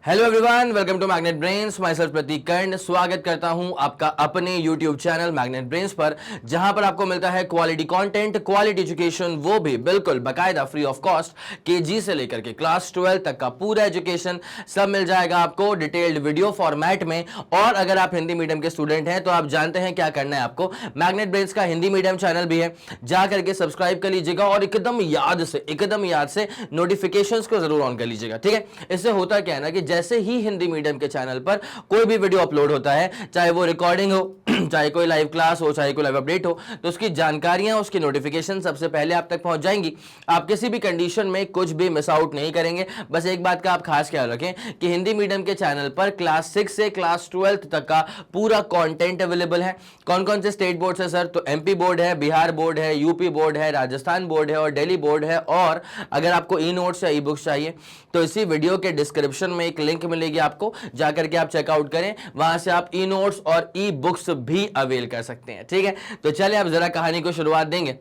Hello everyone, welcome to magnet brains. My self Prateek Karn स्वागत करता हूं आपका अपने यूट्यूब चैनल मैग्नेट ब्रेन्स पर, जहां पर आपको मिलता है क्वालिटी कंटेंट, क्वालिटी एजुकेशन, वो भी बिल्कुल बाकायदा फ्री ऑफ कॉस्ट। केजी से लेकर के क्लास 12 तक का पूरा एजुकेशन सब मिल जाएगा आपको डिटेल्ड वीडियो फॉर्मेट में। और अगर आप हिंदी मीडियम के स्टूडेंट हैं तो आप जानते हैं क्या करना है आपको। मैग्नेट ब्रेन्स का हिंदी मीडियम चैनल भी है, जा करके सब्सक्राइब कर लीजिएगा और एकदम याद से नोटिफिकेशंस को जरूर ऑन कर लीजिएगा, ठीक है। इससे होता क्या है ना कि जैसे ही हिंदी मीडियम के चैनल पर कोई भी वीडियो अपलोड होता है, चाहे वो रिकॉर्डिंग हो, चाहे कोई लाइव क्लास हो, चाहे कोई लाइव अपडेट हो, तो उसकी जानकारियां, उसकी नोटिफिकेशन सबसे पहले आप तक पहुंच जाएंगी। आप किसी भी कंडीशन में कुछ भी मिस आउट नहीं करेंगे। बस एक बात का आप खास ख्याल रखें कि हिंदी मीडियम के चैनल पर क्लास 6 से क्लास 12 तक का पूरा कंटेंट अवेलेबल है। कौन कौन से स्टेट बोर्ड है सर? तो एमपी बोर्ड है, बिहार बोर्ड है, यूपी बोर्ड है, राजस्थान बोर्ड है और दिल्ली बोर्ड है। और अगर आपको ई नोट्स या ई बुक्स चाहिए तो इसी वीडियो के डिस्क्रिप्शन में एक लिंक मिलेगी, आपको जाकर के आप चेकआउट करें, वहां से आप ई नोट्स और ई बुक्स भी अवेल कर सकते हैं, ठीक है। तो चलिए आप जरा कहानी को शुरुआत देंगे।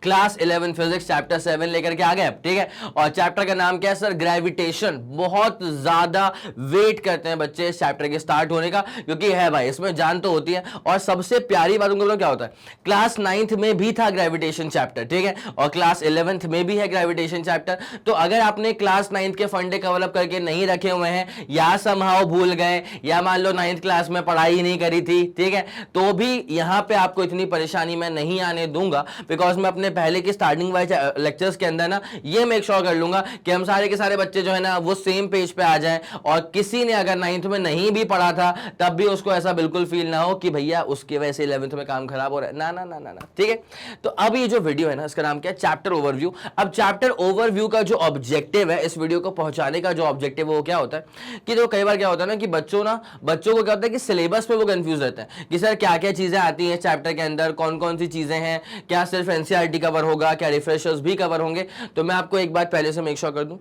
क्लास 11 फिजिक्स चैप्टर 7 लेकर के आ गए, ठीक है। और चैप्टर का नाम क्या है सर? ग्रेविटेशन। बहुत ज्यादा वेट करते हैं बच्चे इस चैप्टर के स्टार्ट होने का, क्योंकि है भाई इसमें जान तो होती है। और सबसे प्यारी बात उनको क्या होता है, क्लास 9th में भी था ग्रेविटेशन चैप्टर, ठीक है, और क्लास 11th में भी है ग्रेविटेशन चैप्टर। तो अगर आपने क्लास 9th के फंडे कवर करके नहीं रखे हुए हैं, या समहाउ भूल गए, या मान लो 9th क्लास में पढ़ाई नहीं करी थी, ठीक है, तो भी यहां पे आपको इतनी परेशानी मैं नहीं आने दूंगा। बिकॉज मैं अपने पहले की स्टार्टिंग वाइज लेक्चर्स के अंदर ना ये मेक श्योर कर लूंगा कि हम सारे के सारे बच्चे जो है ना वो सेम पेज पे आ जाएं। और किसी ने अगर 9th में नहीं भी पढ़ा था तब भी उसको ऐसा बिल्कुल फील ना हो कि भैया उसकी वजह से 11th में काम खराब हो रहा है। ना ना ना ना ना, ठीक है। तो अब ये जो वीडियो है ना, इसका नाम क्या है? Chapter overview. अब चैप्टर ओवरव्यू का जो ऑब्जेक्टिव है, इस वीडियो को पहुंचाने का जो ऑब्जेक्टिव है वो क्या होता है कि तो कई बार क्या होता है ना कि बच्चों को क्या होता है कि सिलेबस पे वो कंफ्यूज रहते हैं कि सर क्या क्या चीजें आती हैं चैप्टर के अंदर, कौन कौन सी चीजें हैं, क्या सिर्फ एनसीईआरटी कवर होगा, क्या रिफ्रेशर्स भी कवर होंगे। तो मैं आपको एक बात पहले से मेक श्योर कर दूं,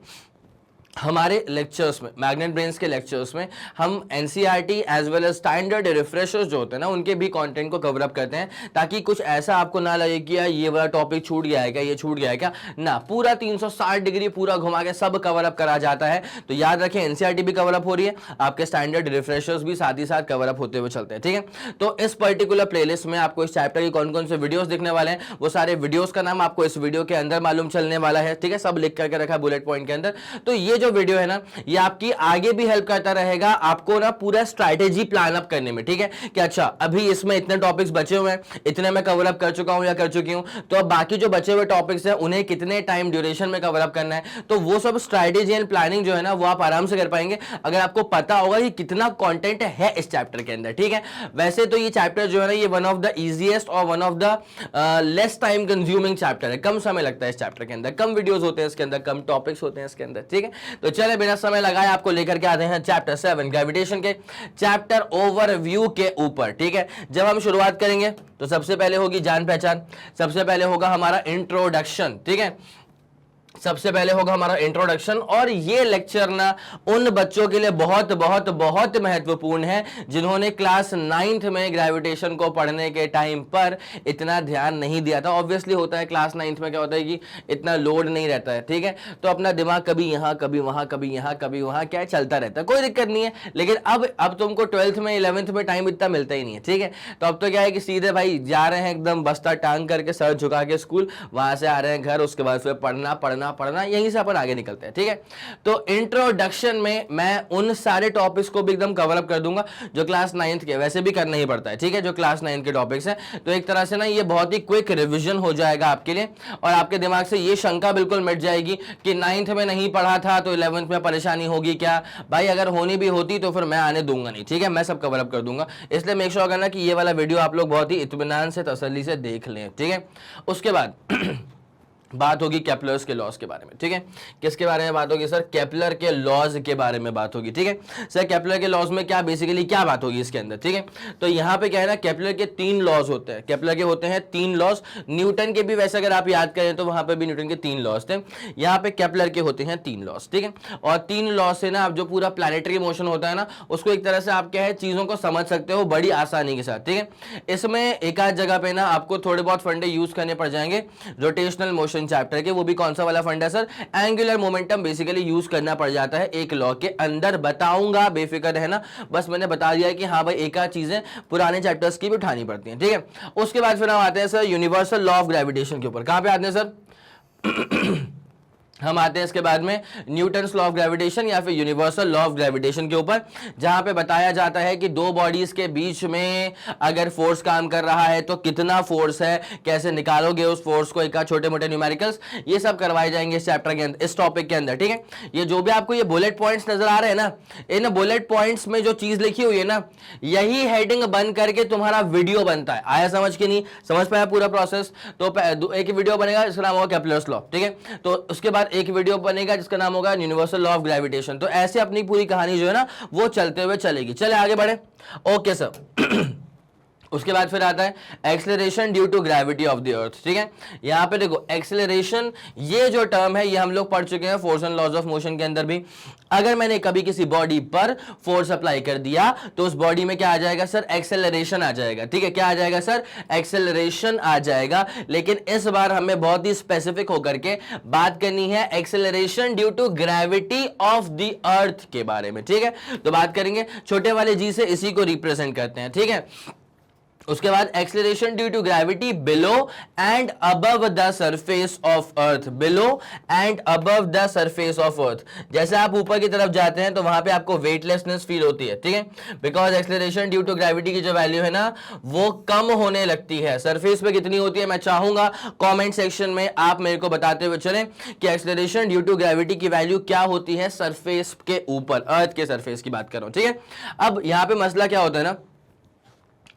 हमारे लेक्चर्स में, मैग्नेट ब्रेन्स के लेक्चर्स में, हम NCERT as well as standard refreshers जो होते हैं ना उनके भी कंटेंट को कवर अप करते हैं, ताकि कुछ ऐसा आपको ना लगे कि यार ये वाला टॉपिक छूट गया है क्या, ये छूट गया है क्या। ना, पूरा 360 डिग्री पूरा घुमा के सब कवर अप करा जाता है। तो याद रखें, एनसीईआरटी भी कवर अप हो रही है, आपके स्टैंडर्ड रिफ्रेशर्स भी साथ ही साथ कवर अप होते हुए चलते हैं, ठीक है। तो इस पर्टिकुलर प्लेलिस्ट में आपको इस चैप्टर की कौन कौन से वीडियोस दिखने वाले हैं, वो सारे वीडियोस का नाम आपको इस वीडियो के अंदर मालूम चलने वाला है, ठीक है। सब लिख करके रखा बुलेट पॉइंट के अंदर। तो ये जो वीडियो है ना, ये आपकी आगे भी हेल्प करता रहेगा आपको ना पूरा स्ट्रैटेजी प्लान अप करने में, ठीक है। कि अच्छा अभी इसमें इतने टॉपिक्स बचे हुए हैं, इतने मैं कवर अप कर चुका हूं या कर चुकी हूं, तो अब बाकी जो बचे हुए टॉपिक्स हैं उन्हें कितने टाइम ड्यूरेशन में कवर अप करना है। तो वो सब स्ट्रैटेजी एंड प्लानिंग जो है ना वो आप आराम से कर पाएंगे अगर आपको पता होगा कि कितना कंटेंट है इस चैप्टर के अंदर, ठीक है। वैसे तो ये चैप्टर जो है ना ये वन ऑफ द इजीएस्ट और one of the less time consuming chapter है। कम समय लगता है इस चैप्टर के अंदर, कम वीडियोस होते हैं इसके अंदर, कम टॉपिक्स होते हैं इसके अंदर, ठीक है। तो चले बिना समय लगाए आपको लेकर के आते हैं चैप्टर 7 ग्रेविटेशन के चैप्टर ओवरव्यू के ऊपर, ठीक है। जब हम शुरुआत करेंगे तो सबसे पहले होगी जान पहचान, सबसे पहले होगा हमारा इंट्रोडक्शन, ठीक है। सबसे पहले होगा हमारा इंट्रोडक्शन। और ये लेक्चर ना उन बच्चों के लिए बहुत बहुत बहुत महत्वपूर्ण है जिन्होंने क्लास 9th में ग्रेविटेशन को पढ़ने के टाइम पर इतना ध्यान नहीं दिया था। ऑब्वियसली होता है क्लास 9th में क्या होता है कि इतना लोड नहीं रहता है, ठीक है। तो अपना दिमाग कभी यहां कभी वहां, कभी यहां कभी वहां, क्या चलता रहता है, कोई दिक्कत नहीं है। लेकिन अब तुमको 12th में 11th में टाइम इतना मिलता ही नहीं है, ठीक है। तो अब तो क्या है कि सीधे भाई जा रहे हैं एकदम बस्ता टांग करके, सर झुका के स्कूल, वहां से आ रहे हैं घर, उसके बाद फिर पढ़ना, यहीं से अपन आगे निकलते हैं, ठीक है। तो इंट्रोडक्शन में मैं उन सारे टॉपिक्स को भी एकदम कवर अप कर दूंगा जो क्लास 9th के वैसे भी करना ही पड़ता है, ठीक है, जो क्लास 9th के टॉपिक्स हैं। तो एक तरह से ना ये बहुत ही क्विक रिवीजन हो जाएगा आपके लिए, और आपके दिमाग से ये शंका बिल्कुल मिट जाएगी कि 9th में नहीं पढ़ा था तो 11th में परेशानी होगी क्या। भाई अगर होनी भी होती तो फिर मैं आने दूंगा नहीं, ठीक है, मैं सब कवर अप कर दूंगा। इसलिए मेक श्योर करना कि ये वाला वीडियो आप लोग बहुत ही इत्मीनान से, तसल्ली से देख लें, ठीक है। उसके बाद बात होगी केपलर्स के लॉज के बारे में, ठीक है। किसके बारे में बात होगी सर? केपलर के लॉज के बारे में बात होगी, ठीक है। सर केपलर के लॉज में क्या बेसिकली क्या बात होगी इसके अंदर, ठीक है। तो यहां पे क्या है ना, केपलर के 3 लॉज होते हैं, केपलर के होते हैं 3 लॉज। न्यूटन के भी वैसे अगर आप याद करें तो वहां पे भी न्यूटन के 3 लॉज थे, यहाँ पे केपलर के होते हैं 3 लॉज, ठीक है। और 3 लॉज से ना आप जो पूरा प्लैनेटरी मोशन होता है ना उसको एक तरह से आप क्या है चीजों को समझ सकते हो बड़ी आसानी के साथ, ठीक है। इसमें एक आध जगह पे ना आपको थोड़े बहुत फंडे यूज करने पड़ जाएंगे, रोटेशनल मोशन मोशन चैप्टर के, वो भी कौन सा वाला फंड है sir, angular momentum basically use करना पड़ जाता है एक लॉ के अंदर, बताऊंगा बेफिक्र रहना, बस मैंने बता दिया कि हाँ भाई एक आध चीजें पुराने चैप्टर्स की भी उठानी पड़ती हैं, ठीक है। उसके बाद फिर हम आते हैं sir universal law of gravitation के ऊपर। कहां पे आते हैं सर हम आते हैं इसके बाद में न्यूटन्स लॉ ऑफ ग्रेविटेशन या फिर यूनिवर्सल लॉ ऑफ ग्रेविटेशन के ऊपर, जहां पे बताया जाता है कि दो बॉडीज के बीच में अगर फोर्स काम कर रहा है तो कितना फोर्स है, कैसे निकालोगे उस फोर्स को, एक छोटे मोटे न्यूमेरिकल्स, ये सब करवाए जाएंगे इस चैप्टर के अंदर, इस टॉपिक के अंदर, ठीक है। ये जो भी आपको ये बुलेट पॉइंट्स नजर आ रहे हैं ना, इन बुलेट पॉइंट्स में जो चीज लिखी हुई है ना, यही हेडिंग बन करके तुम्हारा वीडियो बनता है। आया समझ के नहीं समझ पाया पूरा प्रोसेस, तो एक वीडियो बनेगा जिसका नाम होगा केपलर्स लॉ, ठीक है। तो उसके बाद एक वीडियो बनेगा जिसका नाम होगा यूनिवर्सल लॉ ऑफ ग्रेविटेशन। तो ऐसे अपनी पूरी कहानी जो है ना वो चलते हुए चलेगी। चले आगे बढ़े, ओके सर। उसके बाद फिर आता है acceleration due to gravity of the earth, ठीक है। यहां पे देखो एक्सेलरेशन, ये जो टर्म है ये हम लोग पढ़ चुके हैं force and laws of motion के अंदर भी। अगर मैंने कभी किसी बॉडी पर फोर्स अप्लाई कर दिया तो उस बॉडी में क्या आ जाएगा सर, एक्सेलरेशन आ जाएगा, ठीक है। क्या आ जाएगा सर, एक्सेलरेशन आ जाएगा। लेकिन इस बार हमें बहुत ही स्पेसिफिक होकर के बात करनी है acceleration due to gravity of the earth के बारे में, ठीक है। तो बात करेंगे छोटे वाले जी से, इसी को रिप्रेजेंट करते हैं, ठीक है। उसके बाद acceleration due to gravity below and above the surface of earth, below and above the surface of earth. जैसे आप ऊपर की तरफ जाते हैं तो वहां पे आपको वेटलेसनेस फील होती है, ठीक है, because acceleration due to gravity की जो वैल्यू है ना वो कम होने लगती है। सरफेस पे कितनी होती है, मैं चाहूंगा कॉमेंट सेक्शन में आप मेरे को बताते हुए चलें कि एक्सेलरेशन ड्यू टू ग्रेविटी की वैल्यू क्या होती है सरफेस के ऊपर, अर्थ के सरफेस की बात कर रहा हूं, ठीक है। अब यहां पे मसला क्या होता है ना,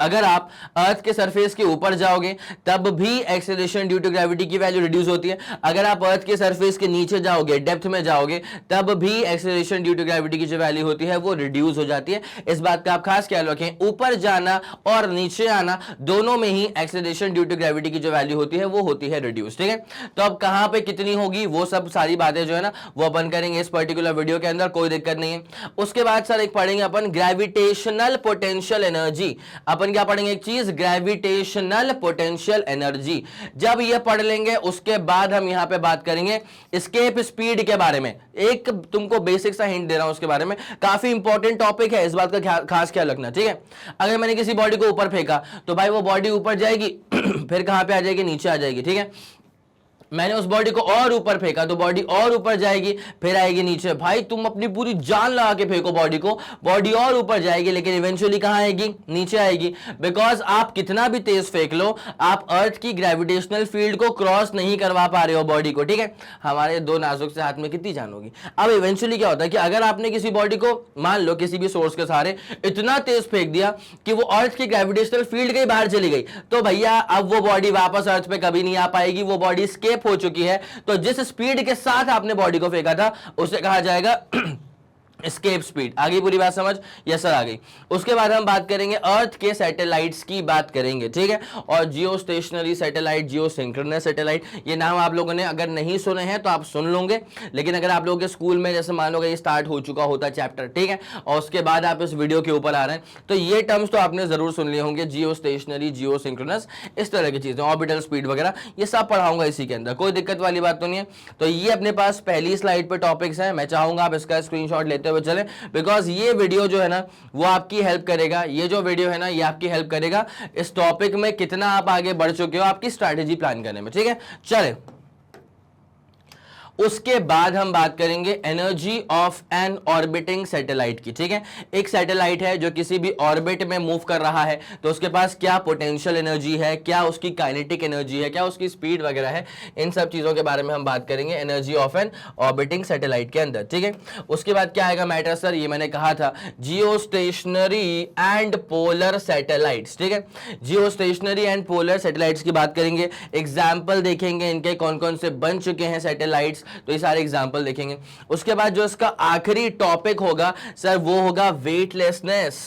अगर आप अर्थ के सरफेस के ऊपर जाओगे तब भी एक्सेलरेशन ड्यू टू ग्रेविटी की वैल्यू रिड्यूस होती है। अगर आप अर्थ के सरफेस के नीचे जाओगे, डेप्थ में जाओगे, तब भी एक्सेलरेशन ड्यू टू ग्रेविटी की जो वैल्यू होती है वो रिड्यूस हो जाती है। इस बात का आप खास ख्याल रखें, ऊपर जाना और नीचे आना दोनों में ही एक्सेलरेशन ड्यू टू ग्रेविटी की जो वैल्यू होती है वो होती है रिड्यूस, ठीक है। तो अब कहां पे कितनी होगी वो सब सारी बातें जो है ना वो अपन करेंगे इस पर्टिकुलर वीडियो के अंदर, कोई दिक्कत नहीं है। उसके बाद सर एक पढ़ेंगे अपन ग्रेविटेशनल पोटेंशियल एनर्जी। अपन क्या पढ़ेंगे, एक चीज ग्रेविटेशनल पोटेंशियल एनर्जी। जब ये पढ़ लेंगे उसके बाद हम यहां पे बात करेंगे एस्केप स्पीड के बारे में। एक तुमको बेसिक सा हिंट दे रहा हूं उसके बारे में, काफी इंपॉर्टेंट टॉपिक है, इस बात का खास ख्याल रखना, ठीक है। अगर मैंने किसी बॉडी को ऊपर फेंका तो भाई वो बॉडी ऊपर जाएगी फिर कहां पे आ जाएगी, नीचे आ जाएगी, ठीक है। मैंने उस बॉडी को और ऊपर फेंका तो बॉडी और ऊपर जाएगी फिर आएगी नीचे। भाई तुम अपनी पूरी जान लगा के फेंको बॉडी को, बॉडी और ऊपर जाएगी लेकिन इवेंचुअली कहां आएगी, नीचे आएगी। बिकॉज आप कितना भी तेज फेंक लो आप अर्थ की ग्रेविटेशनल फील्ड को क्रॉस नहीं करवा पा रहे हो बॉडी को, ठीक है। हमारे दो नाजुक से हाथ में कितनी जान होगी। अब इवेंचुअली क्या होता है कि अगर आपने किसी बॉडी को मान लो किसी भी सोर्स के सहारे इतना तेज फेंक दिया कि वो अर्थ की ग्रेविटेशनल फील्ड के बाहर चली गई, तो भैया अब वो बॉडी वापस अर्थ पे कभी नहीं आ पाएगी, वो बॉडी स्केप हो चुकी है। तो जिस स्पीड के साथ आपने बॉडी को फेंका था उसे कहा जाएगा एस्केप स्पीड। आ गई पूरी बात समझ, यस सर आ गई। उसके बाद हम बात करेंगे अर्थ के सैटेलाइट्स की बात करेंगे, ठीक है। और जियो स्टेशनरी सैटेलाइट, जियो सिंक्रोनस सैटेलाइट, ये नाम आप लोगों ने अगर नहीं सुने हैं तो आप सुन लोगे, लेकिन अगर आप लोगों के स्कूल में जैसे मान लो ये स्टार्ट हो चुका होता चैप्टर, ठीक है, और उसके बाद आप इस वीडियो के ऊपर आ रहे हैं तो ये टर्म्स तो आपने जरूर सुन लिए होंगे, जियो स्टेशनरी, जियो सिंक्रोनस, इस तरह की चीजें, ऑर्बिटल स्पीड वगैरह, ये सब पढ़ाऊंगा इसी के अंदर, कोई दिक्कत वाली बात तो नहीं है। तो ये अपने पास पहली स्लाइड पे टॉपिक्स हैं, मैं चाहूंगा आप इसका स्क्रीनशॉट लेते हुए चलें, बिकॉज ये वीडियो जो है ना वो आपकी हेल्प करेगा, ये जो वीडियो है ना ये आपकी हेल्प करेगा इस टॉपिक में कितना आप आगे बढ़ चुके हो आपकी स्ट्रैटेजी प्लान करने में, ठीक है। चले उसके बाद हम बात करेंगे energy of an orbiting satellite की, ठीक है। एक सैटेलाइट है जो किसी भी ऑर्बिट में मूव कर रहा है तो उसके पास क्या पोटेंशियल एनर्जी है, क्या उसकी काइनेटिक एनर्जी है, क्या उसकी स्पीड वगैरह है, इन सब चीजों के बारे में हम बात करेंगे energy of an orbiting satellite के अंदर, ठीक है। उसके बाद क्या आएगा मैटर सर, ये मैंने कहा था जियो स्टेशनरी एंड पोलर सैटेलाइट्स, ठीक है। जियो स्टेशनरी एंड पोलर सैटेलाइट्स की बात करेंगे, एग्जाम्पल देखेंगे इनके कौन कौन से बन चुके हैं सैटेलाइट्स, तो ये सारे एग्जांपल देखेंगे। उसके बाद जो इसका आखिरी टॉपिक होगा सर वो होगा वेटलेसनेस।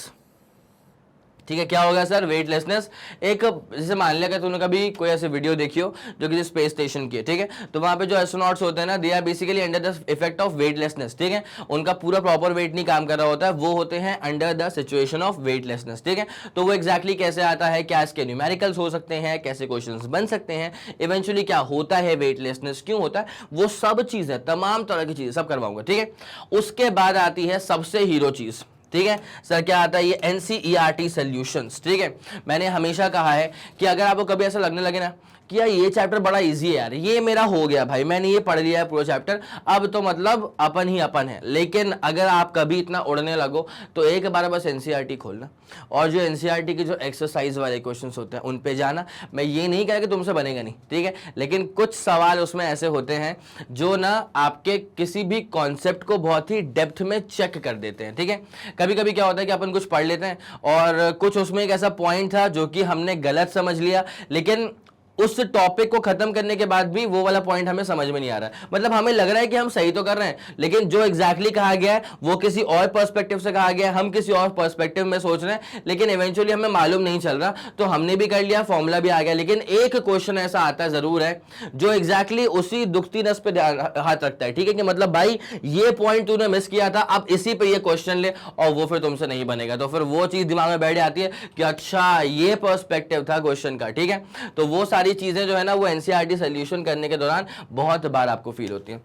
ठीक है, क्या होगा सर? वेटलेसनेस। एक जैसे मान लिया कि तूने कभी कोई ऐसे वीडियो देखी हो जो किसी स्पेस स्टेशन की है, ठीक है, तो वहां पे जो एस्ट्रोनॉट्स होते हैं ना, they are basically under the effect of weightlessness, ठीक है, उनका पूरा प्रॉपर वेट नहीं काम कर रहा होता है, वो होते हैं under the situation of weightlessness, ठीक है। तो वो एग्जैक्टली कैसे आता है, क्या इसके न्यूमेरिकल्स हो सकते हैं, कैसे क्वेश्चंस बन सकते हैं, इवेंचुअली क्या होता है वेटलेसनेस, क्यों होता है, वो सब चीजें, तमाम तरह की चीजें सब करवाऊंगा, ठीक है। उसके बाद आती है सबसे हीरो चीज, ठीक है सर, क्या आता है? ये एनसीईआरटी सॉल्यूशंस, ठीक है। मैंने हमेशा कहा है कि अगर आपको कभी ऐसा लगने लगे ना कि यार ये चैप्टर बड़ा इजी है, यार ये मेरा हो गया भाई, मैंने ये पढ़ लिया है पूरा चैप्टर, अब तो मतलब अपन ही अपन है, लेकिन अगर आप कभी इतना उड़ने लगो तो एक बार बस एनसीईआरटी खोलना और जो एनसीईआरटी के जो एक्सरसाइज वाले क्वेश्चंस होते हैं उन पे जाना। मैं ये नहीं कह रहा कि तुमसे बनेगा नहीं, ठीक है, लेकिन कुछ सवाल उसमें ऐसे होते हैं जो ना आपके किसी भी कॉन्सेप्ट को बहुत ही डेप्थ में चेक कर देते हैं, ठीक है। कभी कभी क्या होता है कि अपन कुछ पढ़ लेते हैं और कुछ उसमें एक ऐसा पॉइंट था जो कि हमने गलत समझ लिया, लेकिन उस टॉपिक को खत्म करने के बाद भी वो वाला पॉइंट हमें समझ में नहीं आ रहा है, मतलब हमें लग रहा है कि हम सही तो कर रहे हैं, लेकिन जो एग्जैक्टली कहा गया है वो किसी और पर्सपेक्टिव से कहा गया है, हम किसी और पर्सपेक्टिव में सोच रहे हैं, लेकिन इवेंचुअली हमें मालूम नहीं चल रहा, तो हमने भी कर लिया, फॉर्मूला भी आ गया, लेकिन एक क्वेश्चन ऐसा आता जरूर है जो एग्जैक्टली उसी दुखती नस पे हाथ रखता है, ठीक है, कि मतलब भाई ये पॉइंट तूने मिस किया था, अब इसी पे ये क्वेश्चन ले, और वो फिर तुमसे नहीं बनेगा, तो फिर वो चीज दिमाग में बैठ जाती है कि अच्छा ये पर्सपेक्टिव था क्वेश्चन का, ठीक है। तो वो सारी चीजें जो है ना वो एनसीईआरटी सॉल्यूशन करने के दौरान बहुत बार आपको फील होती है।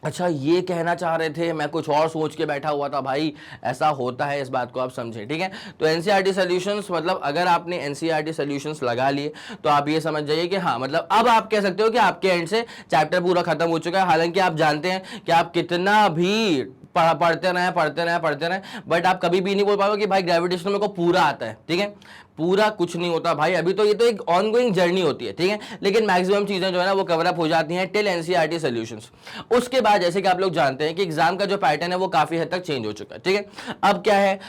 अच्छा ये कहना चाह रहे थे, मैं कुछ और सोच के बैठा हुआ था भाई, ऐसा होता है, इस बात को आप समझें, ठीक है। तो एनसीईआरटी सॉल्यूशंस, मतलब अगर आपने एनसीईआरटी सॉल्यूशंस लगा लिए तो आप ये समझ जाइए कि हाँ, मतलब अब आप कह सकते हो कि आपके एंड से चैप्टर पूरा खत्म हो चुका है। हालांकि आप जानते हैं कि आप कितना भी पढ़ते रहे, बट आप कभी भी नहीं बोल पाओगे कि भाई ग्रेविटेशन मेरे को पूरा आता है, ठीक है, पूरा कुछ नहीं होता भाई, अभी तो ये तो एक ऑनगोइंग जर्नी होती है, ठीक है, लेकिन मैक्सिमम चीजें जो है ना वो कवर अप हो जाती हैं टिल एनसीईआरटी सॉल्यूशंस। उसके बाद जैसे कि आप लोग जानते हैं कि एग्जाम का जो पैटर्न है वो काफी हद तक चेंज हो चुका है, ठीक है। अब क्या है,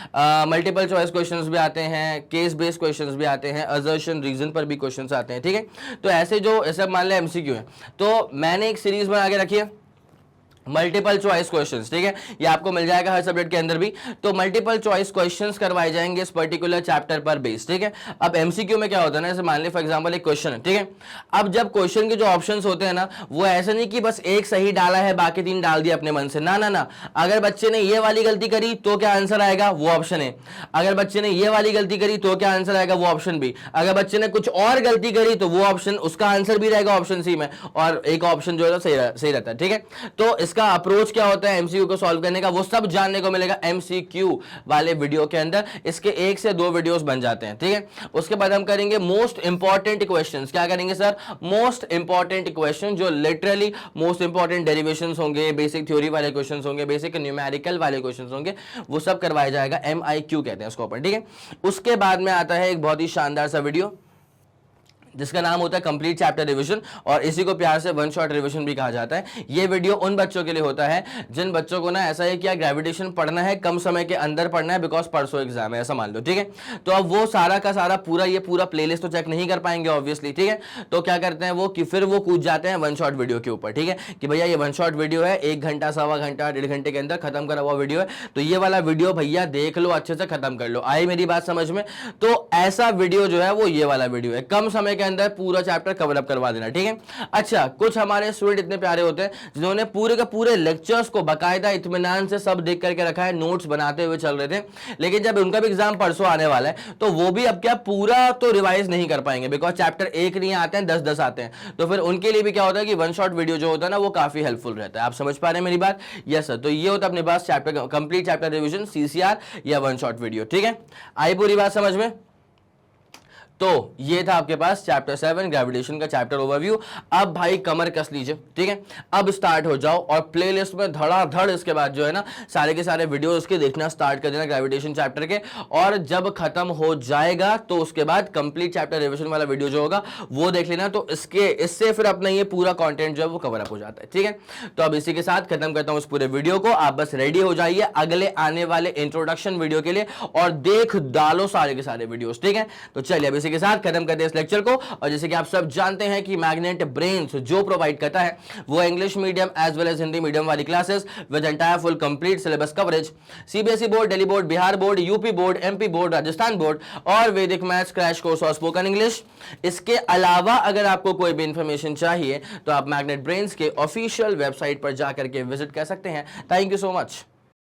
मल्टीपल चॉइस क्वेश्चंस भी आते हैं, केस बेस्ड क्वेश्चंस भी आते हैं, असर्शन रीजन पर भी क्वेश्चंस आते हैं, ठीक है। तो ऐसे जो ऐसे मान लें एमसीक्यू है, तो मैंने एक सीरीज बना के रखी है मल्टीपल चॉइस क्वेश्चंस, ठीक है, ये आपको मिल जाएगा हर सब्जेक्ट के अंदर भी। तो मल्टीपल चॉइस क्वेश्चंस करवाए जाएंगे इस पर्टिकुलर चैप्टर पर बेस्ड, ठीक है। अब एमसीक्यू में क्या होता है ना, जैसे मान ली फॉर एग्जांपल एक क्वेश्चन है, ठीक है, अब जब क्वेश्चन के जो ऑप्शंस होते हैं ना वो ऐसे नहीं कि बस एक सही डाला है बाकी तीन डाल दिया अपने मन से, ना ना ना, अगर बच्चे ने ये वाली गलती करी तो क्या आंसर आएगा, वो ऑप्शन है, अगर बच्चे ने ये वाली गलती करी तो क्या आंसर आएगा, वो ऑप्शन बी, अगर बच्चे ने कुछ और गलती करी तो वो ऑप्शन, उसका आंसर भी रहेगा ऑप्शन सी में, और एक ऑप्शन जो है सही रहता है, ठीक है। तो इसका अप्रोच क्या होता है एमसीक्यू को सॉल्व करने का, वो सब जानने को मिलेगा एमसीक्यू वाले वीडियो के अंदर। इसके 1 से 2 वीडियोस बन जाते हैं, ठीक है। उसके बाद हम करेंगे मोस्ट इंपॉर्टेंट क्वेश्चंस। क्या करेंगे सर? मोस्ट इंपॉर्टेंट क्वेश्चन, जो लिटरली मोस्ट इंपॉर्टेंट डेरिवेशंस होंगे, बेसिक थ्योरी वाले क्वेश्चंस होंगे, बेसिक न्यूमेरिकल वाले क्वेश्चंस होंगे, वो सब करवाया जाएगा, एमआईक्यू कहते हैं उसको अपन, ठीक है। उसके बाद में आता है एक बहुत ही शानदार सा वीडियो जिसका नाम होता है कंप्लीट चैप्टर रिवीजन, और इसी को प्यार से वन शॉट रिवीजन भी कहा जाता है। ये वीडियो उन बच्चों के लिए होता है जिन बच्चों को ना ऐसा है कि ग्रेविटेशन पढ़ना है, कम समय के अंदर पढ़ना है, बिकॉज परसों एग्जाम है, ऐसा मान लो, ठीक है। तो अब वो सारा का सारा पूरा प्लेलिस्ट तो चेक नहीं कर पाएंगे ऑब्वियसली, ठीक है। तो क्या करते हैं वो कि फिर वो कूद जाते हैं वन शॉट वीडियो के ऊपर, ठीक है, कि भैया ये वन शॉट वीडियो है, 1 घंटा, सवा घंटा, 1.5 घंटे के अंदर खत्म करा हुआ वीडियो है, तो ये वाला वीडियो भैया देख लो, अच्छे से खत्म कर लो। आई मेरी बात समझ में? तो ऐसा वीडियो जो है वो ये वाला वीडियो है, कम समय के अंदर पूरा कवर अप करवा देना, ठीक है। अच्छा, कुछ हमारे स्टूडेंट इतने प्यारे होते हैं जिन्होंने पूरे के पूरे लेक्चर्स को बाकायदा इत्मीनान से सब देख करके रखा है, नोट्स बनाते हुए चल रहे थे, लेकिन जब उनका भी एग्जाम परसों आने वाला है तो वो भी अब क्या पूरा तो रिवाइज नहीं कर पाएंगे, बिकॉज चैप्टर 1 नहीं आते हैं, 10-10 आते हैं। तो फिर उनके लिए भी क्या होता है कि वन शॉट वीडियो जो होता है ना वो काफी हेल्पफुल रहता है। आप समझ पा रहे हैं मेरी बात? Yes sir. तो ये होता है अपने पास chapter complete chapter revision, CCR या वन शॉट वीडियो, ठीक है। आई पूरी बात समझ में? तो ये था आपके पास चैप्टर 7 ग्रेविटेशन का चैप्टर ओवरव्यू। अब भाई कमर कस लीजिए, ठीक है, अब स्टार्ट हो जाओ और प्लेलिस्ट में धड़ाधड़ इसके बाद जो है ना सारे के सारे वीडियो उसके देखना स्टार्ट कर देना ग्रेविटेशन चैप्टर के, और जब खत्म हो जाएगा तो उसके बाद कंप्लीट चैप्टर रिविजन वाला वीडियो जो होगा वो देख लेना। तो इससे फिर अपना ये पूरा कंटेंट जो है वो कवर अप हो जाता है, ठीक है। तो अब इसी के साथ खत्म करता हूं इस पूरे वीडियो को। आप बस रेडी हो जाइए अगले आने वाले इंट्रोडक्शन वीडियो के लिए और देख डालो सारे के सारे वीडियोस, ठीक है। तो चलिए अब इसी के साथ खत्म करते हैं इस लेक्चर को। और जैसे कि आप सब जानते हैं कि मैग्नेट ब्रेन्स जो प्रोवाइड करता है वो English medium as well as Hindi medium वाली classes with entire full complete syllabus coverage, CBSE board, Delhi board, Bihar board, UP board, MP board, Rajasthan board और वैदिक मैथ्स क्रैश कोर्स और स्पोकन इंग्लिश। इसके अलावा अगर आपको कोई भी इंफॉर्मेशन चाहिए तो आप मैग्नेट ब्रेन्स के ऑफिशियल वेबसाइट पर जाकर के विजिट कर सकते हैं। Thank you so much.